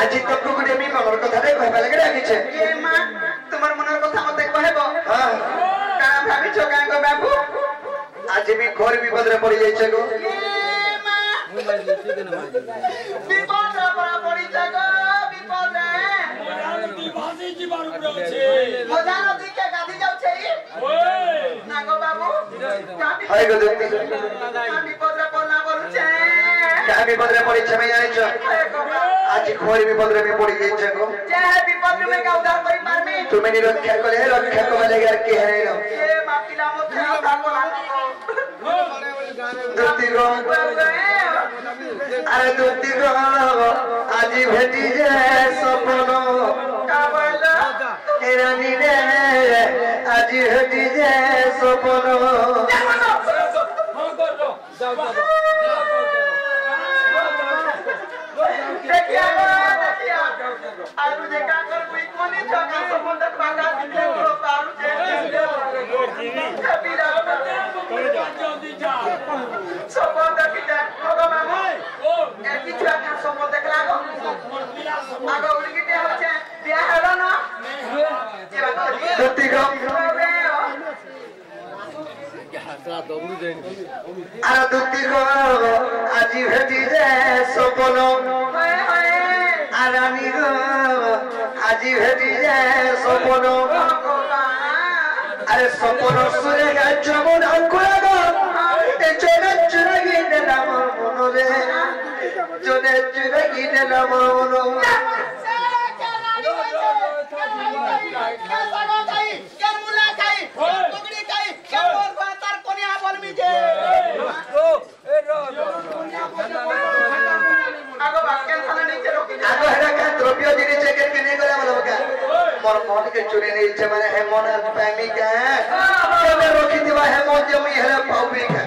आज तक गुडे मी मनर कथा रे कहबा लागे डाकिछे ए मां तुम्हार मनर कथा मते कहबो हां काना भाबिछो कान गो बाबू आज भी घोर विपद रे पड़ी जाइछे गो ए मां विपद रे पड़ी जागो विपद रे दिवासी जी बारू पड़े मजा नदी के गाधी जाउ छे ओए ना गो बाबू हाय गो देती विपद रे पड़ना बोलु छे क्या विपद रे पड़ी छे मैं जानिछो आज घोर विपद रे में पड़ी जाइछे गो जे विपद में का उद्धार करी पारमी तुम्हें नि रक्षा करे रक्षा को वाले यार के है लो ए मापिला मते उद्धार कोला दुती गो अरे दुती गो आज भेटी जे सपनो का बोलो रानी रे आज भेटी जे सपनो देखिया आलू जे का कर कोई कोनी छका समुद्र बागा दिखे तो आलू जे कबीरा जल्दी जा समुद्र की जा होगा मामा ए की छका का समुद्र देखला गो आगो उनकी ते होचे बिया हेलो ना दुती गो अरे दुती गो आज भेटी जे सपनो रानी गो आज भेटी जे सपनो अरे सपनो सुरे गा जमन अंकुरा गो ए जोने चुरगी ने नाम मनो रे जोने चुरगी ने नाम मनो आगो हेरा का द्रव्य जिनी चेकर के नहीं गला मतलब का मोर मन के चुरी नहीं छे माने हे मन पैमी का केने रोकी दिवा हे मन जे मुई हेरा पाउबी का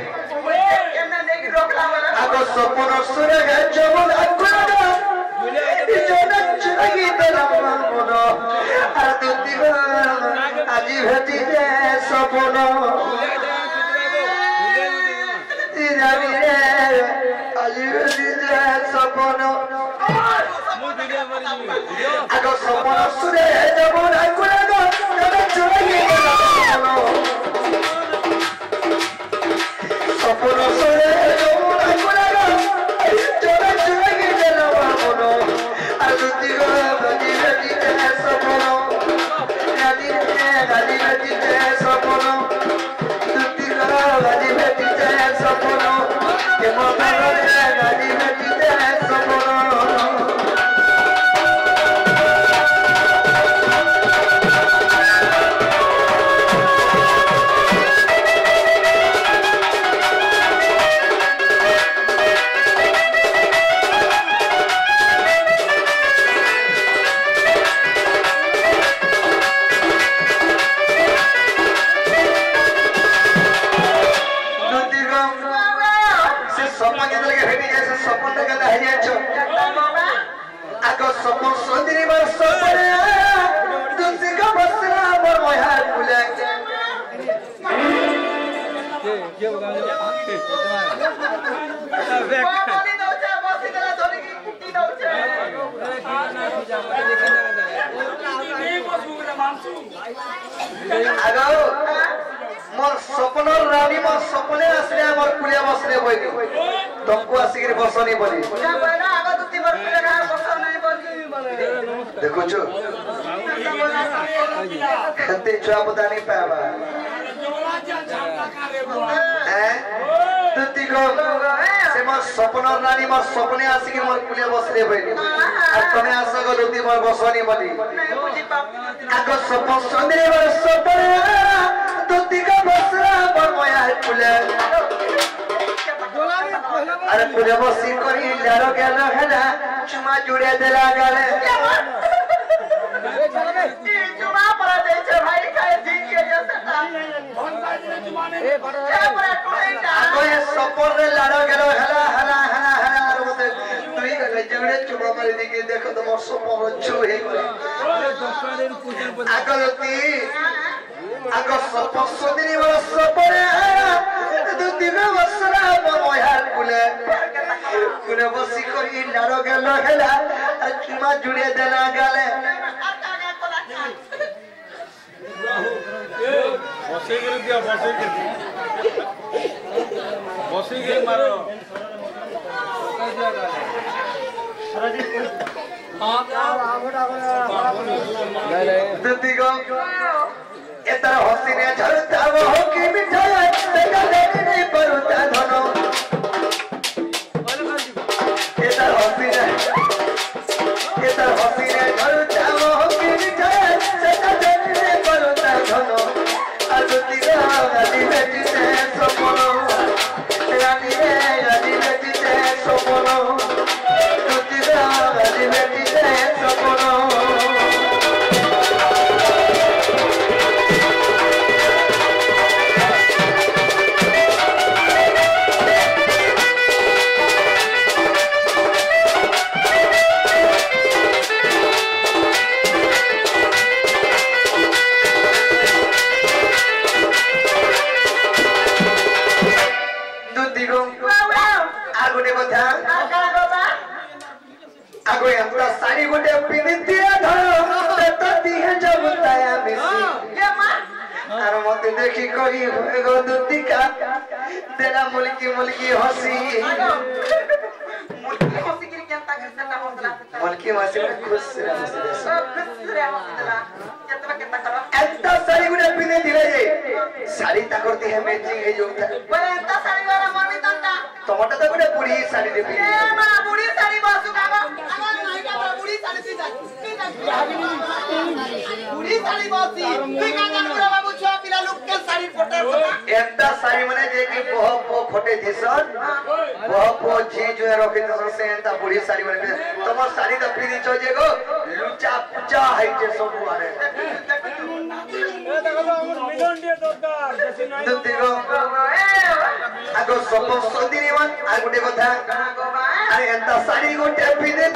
केने नेकी रोकला वाला आगो सपन सुरे गा जमन अंकुरा गो ई जोने चुरगी ने नाम मनो अरे दुती गो आज भेटी जे सपनो रानी रे आज भेटी जे सपनो आगो सपन सुरे जमन अंकुरा गो जोने चुरगी ने नाम मनो सपन सुरे जमन अंकुरा गो जोने चुरगी ने नाम मनो अरे दुती गो आज भेटी जे सपनो रानी रे आज भेटी जे सपनो दुती गो आज भेटी जे सपनो के मन रे आज भेटी जे सपनो दुती गो से सपन जतले के भेटी जाय से सपन रे गदा हे जाय आगो सपन सोंदरी बर सपन दुती गो बसरा मोर मोहार फुले बाबाली दौचा बसी दला धोनी की कुट्टी दौचे आगो मोर सपन रानी मोर सपने आसले मोर कुलिया बसले बोली तुमको आसिक बसनी बोली क्या बोला आगो तू तिमर कुले का बसो नहीं बोली देखो छो खते छुआ पता नहीं पावा हैं तुती को से मोर सपन रानी मोर सपने आसिक मोर कुलिया बसले बोली आ तमे आसो गो लुती मोर बसनी बोली नहीं बुझी पाप आगो सपन सुंदरी मोर सपने तुती को बसरा मोर मोया कुले अरे पूरे बसी करी लारो गेलो हेला चुमा जुड़े देला गले ये जुमा पर दे छे भाई खाए ठीक है जैसे ए क्या पर टोले का आगो ये सपोर रे लारो गेलो हेला हेला हेला हेला और मते तुई गले जगड़े चुमा मारी दिके देखो तो मोर सपोर छु हे आगो लती आगो सपोर सोदरी मोर सपोर दुती में बसरा मोर मोहार कुले कुले बसी करी लारो गेलो हेला तार चुमा जुड़े देना गाले बसे गिर मारो दुती को इतना हसीने झरता वो की मिठाई तेरा देने नहीं पड़ता धनो इतना हसीने झरता वो की मिठाई तेरा देने नहीं पड़ता धनो दुती को गाड़ी बेटी से सोपनो रानी रे गाड़ी बेटी से सोपनो दुती को गाड़ी बेटी से सोपनो आगो हमरा साड़ी गोटे पिनती धरो तो दिहे जब ताया मिसी ये मां आर मते देखि कही एगो दुतिका तेरा मुलकी हंसी मुल्की हंसी गिर केंता करता हौसला मुलकी हंसी खुश रहे हौसला केतना करो एंता साड़ी गोटे पिनती रे साड़ी ता करती है मैचिंग है जो बरे एंता साड़ी वाला मम्मी तंता टमाटर तो गोटे पूरी साड़ी दे ए मां बुढ़ी साड़ी बसु कागो बुढ़ी साड़ी सी बुढ़ी साड़ी बसी तुई काका पूरा बाबू छुआ पिला लोग के साड़ी फोटे एंता साड़ी माने जे कि बहु खोटे दिसन बहु जी जो रखे दिसन से एंता बुढ़ी साड़ी माने तमर साड़ी तो पिनी छ जे गो लुचा पुचा है जे सब आरे दुतिगो आगो सब सदिनी मान आ गुटे कथा अरे एंता साड़ी गोटे पिने